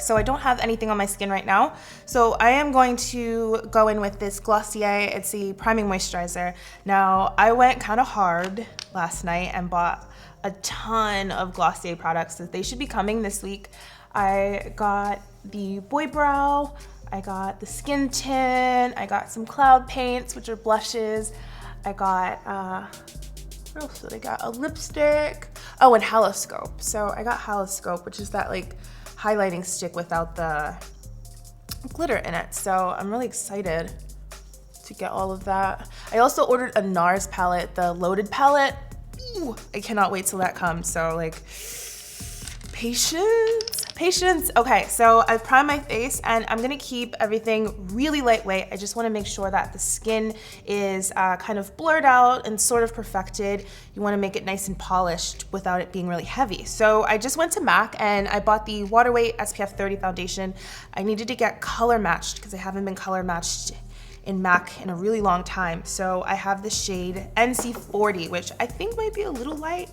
so I don't have anything on my skin right now. So I am going to go in with this Glossier. It's a priming moisturizer. Now, I went kind of hard last night and bought a ton of Glossier products. So they should be coming this week. I got the Boy Brow, I got the Skin Tint, I got some Cloud Paints, which are blushes. I got, what else did I got? A lipstick. Oh, and Haloscope. So I got Haloscope, which is that like highlighting stick without the glitter in it. So I'm really excited to get all of that. I also ordered a NARS palette, the Loaded palette. Ooh, I cannot wait till that comes. So like, patience. Okay, so I've primed my face and I'm gonna keep everything really lightweight. I just wanna make sure that the skin is kind of blurred out and sort of perfected. You wanna make it nice and polished without it being really heavy. So I just went to MAC and I bought the Waterweight SPF 30 foundation. I needed to get color matched because I haven't been color matched in MAC in a really long time. So I have the shade NC40, which I think might be a little light,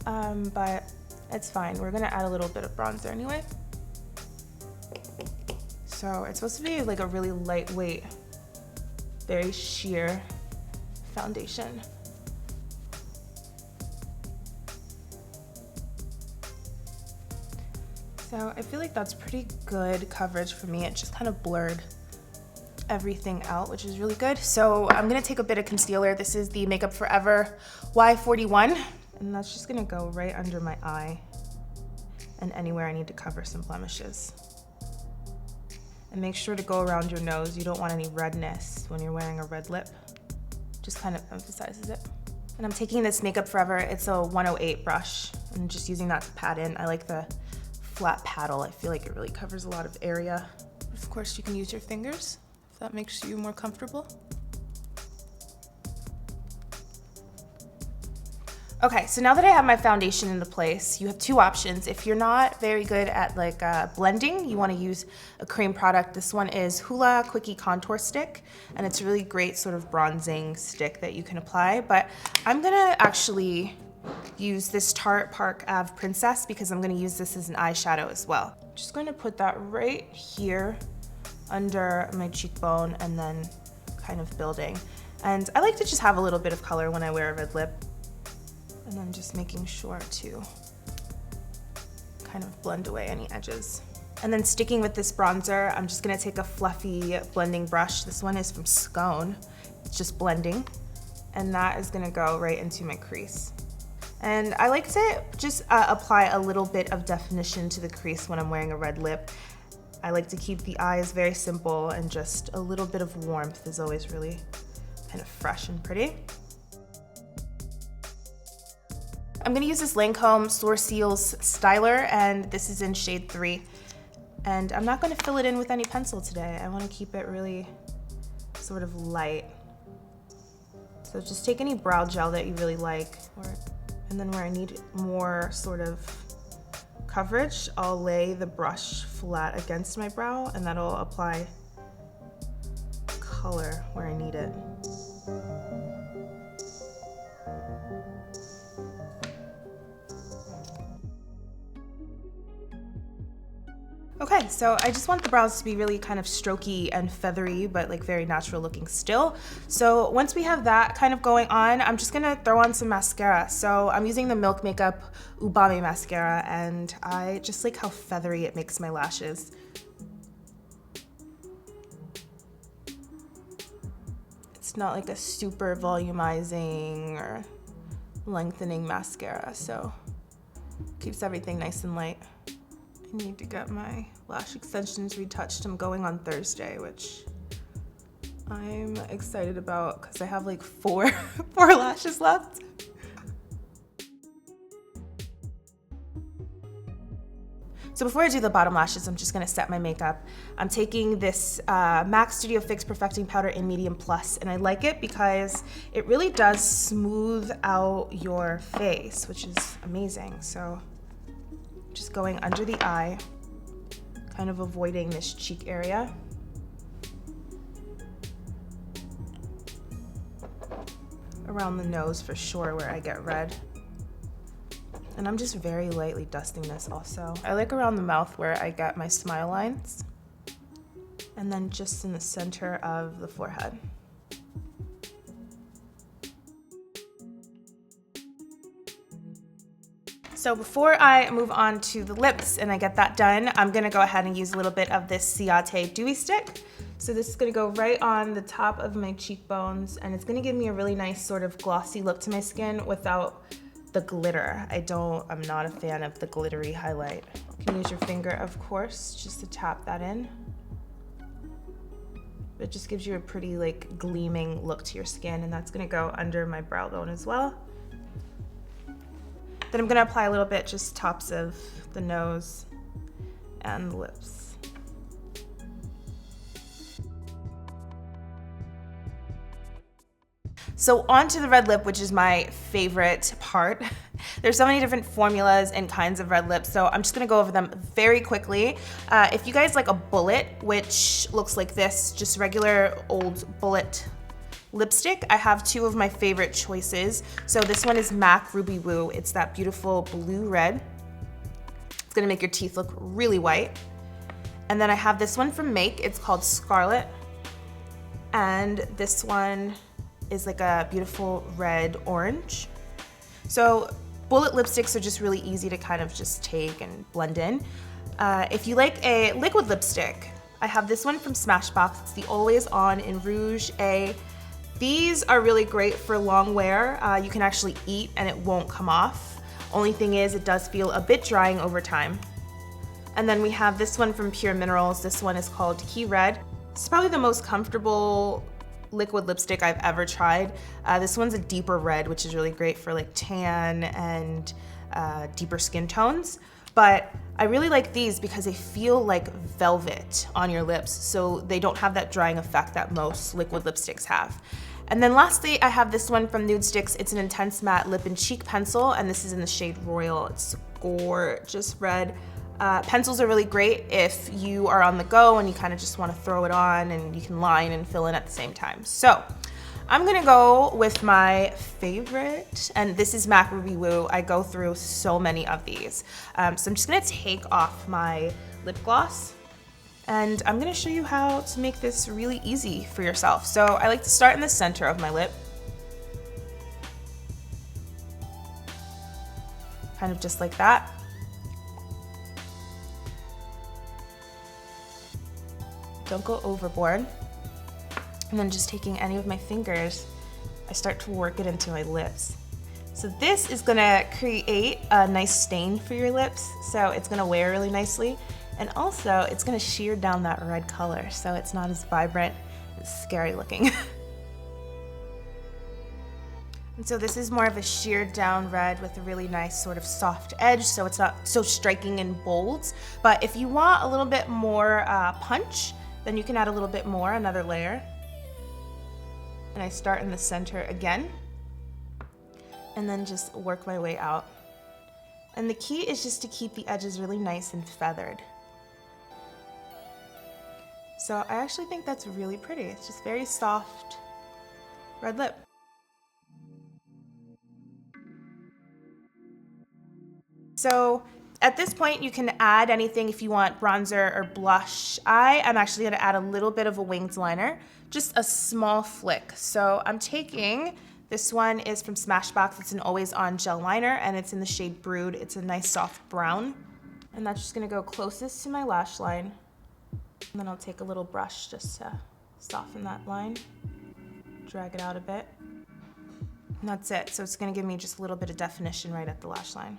but it's fine. We're gonna add a little bit of bronzer anyway. So it's supposed to be like a really lightweight, very sheer foundation. So I feel like that's pretty good coverage for me. It just kind of blurred everything out, which is really good. So I'm gonna take a bit of concealer. This is the Makeup Forever Y41. And that's just gonna go right under my eye and anywhere I need to cover some blemishes. And make sure to go around your nose. You don't want any redness when you're wearing a red lip. Just kind of emphasizes it. And I'm taking this Makeup Forever, it's a 108 brush. I'm just using that to pat in. I like the flat paddle. I feel like it really covers a lot of area. Of course, you can use your fingers if that makes you more comfortable. Okay, so now that I have my foundation into place, you have two options. If you're not very good at like blending, you want to use a cream product. This one is Hoola Quickie Contour Stick, and it's a really great sort of bronzing stick that you can apply. But I'm gonna actually use this Tarte Park Ave Princess because I'm gonna use this as an eyeshadow as well. Just going to put that right here under my cheekbone and then kind of building. And I like to just have a little bit of color when I wear a red lip. And I'm just making sure to kind of blend away any edges. And then sticking with this bronzer, I'm just gonna take a fluffy blending brush. This one is from Scone. It's just blending. And that is gonna go right into my crease. And I like to just apply a little bit of definition to the crease when I'm wearing a red lip. I like to keep the eyes very simple, and just a little bit of warmth is always really kind of fresh and pretty. I'm gonna use this Lancome Sourcils styler, and this is in shade 3. And I'm not gonna fill it in with any pencil today. I wanna keep it really sort of light. So just take any brow gel that you really like, and then where I need more sort of coverage, I'll lay the brush flat against my brow, and that'll apply color where I need it. Okay, so I just want the brows to be really kind of strokey and feathery, but like very natural looking still. So once we have that kind of going on, I'm just gonna throw on some mascara. So I'm using the Milk Makeup Ubame mascara, and I just like how feathery it makes my lashes. It's not like a super volumizing or lengthening mascara, so keeps everything nice and light. I need to get my lash extensions retouched. I'm going on Thursday, which I'm excited about because I have like four lashes left. So before I do the bottom lashes, I'm just gonna set my makeup. I'm taking this MAC Studio Fix Perfecting Powder in Medium Plus, and I like it because it really does smooth out your face, which is amazing. So just going under the eye, kind of avoiding this cheek area. Around the nose for sure, where I get red. And I'm just very lightly dusting this also. I like around the mouth where I get my smile lines. And then just in the center of the forehead. So before I move on to the lips and I get that done, I'm gonna go ahead and use a little bit of this Ciate Dewy stick. So this is gonna go right on the top of my cheekbones, and it's gonna give me a really nice sort of glossy look to my skin without the glitter. I'm not a fan of the glittery highlight. You can use your finger, of course, just to tap that in. It just gives you a pretty like gleaming look to your skin, and that's gonna go under my brow bone as well. Then I'm gonna apply a little bit just tops of the nose and the lips. So on to the red lip, which is my favorite part. There's so many different formulas and kinds of red lips, so I'm just gonna go over them very quickly. If you guys like a bullet, which looks like this, just regular old bullet lipstick, I have two of my favorite choices. So this one is MAC Ruby Woo. It's that beautiful blue red. It's gonna make your teeth look really white. And then I have this one from Make. It's called Scarlet. And this one is like a beautiful red orange. So bullet lipsticks are just really easy to kind of just take and blend in. If you like a liquid lipstick, I have this one from Smashbox. It's the Always On in Rouge A. These are really great for long wear. You can actually eat and it won't come off. Only thing is, it does feel a bit drying over time. And then we have this one from Pur Minerals. This one is called Key Red. It's probably the most comfortable liquid lipstick I've ever tried. This one's a deeper red, which is really great for like tan and deeper skin tones. But I really like these because they feel like velvet on your lips, so they don't have that drying effect that most liquid lipsticks have. And then lastly, I have this one from Nudestix. It's an intense matte lip and cheek pencil, and this is in the shade Royal. It's gorgeous red. Pencils are really great if you are on the go and you kind of just want to throw it on, and you can line and fill in at the same time. So I'm gonna go with my favorite, and this is MAC Ruby Woo. I go through so many of these. So I'm just gonna take off my lip gloss, and I'm gonna show you how to make this really easy for yourself. So I like to start in the center of my lip. Kind of just like that. Don't go overboard. And then just taking any of my fingers, I start to work it into my lips. So this is gonna create a nice stain for your lips, so it's gonna wear really nicely. And also, it's gonna sheer down that red color, so it's not as vibrant and scary looking. And so this is more of a sheared down red with a really nice sort of soft edge, so it's not so striking and bold. But if you want a little bit more punch, then you can add a little bit more, another layer. And I start in the center again, and then just work my way out. And the key is just to keep the edges really nice and feathered. So I actually think that's really pretty. It's just very soft red lip. So at this point, you can add anything if you want bronzer or blush. I am actually gonna add a little bit of a winged liner, just a small flick. So I'm taking, this one is from Smashbox. It's an Always On gel liner, and it's in the shade Brood. It's a nice soft brown. And that's just gonna go closest to my lash line. And then I'll take a little brush just to soften that line, drag it out a bit. And that's it. So it's gonna give me just a little bit of definition right at the lash line.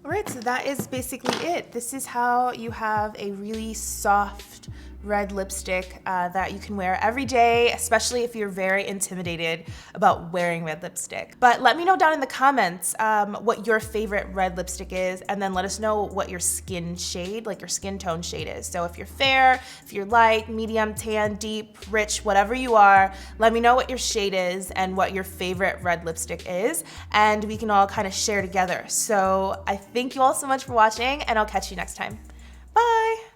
All right, so that is basically it. This is how you have a really soft red lipstick that you can wear every day, especially if you're very intimidated about wearing red lipstick. But let me know down in the comments what your favorite red lipstick is, and then let us know what your skin shade, like your skin tone shade is. So if you're fair, if you're light, medium, tan, deep, rich, whatever you are, let me know what your shade is and what your favorite red lipstick is, and we can all kind of share together. So I thank you all so much for watching, and I'll catch you next time. Bye.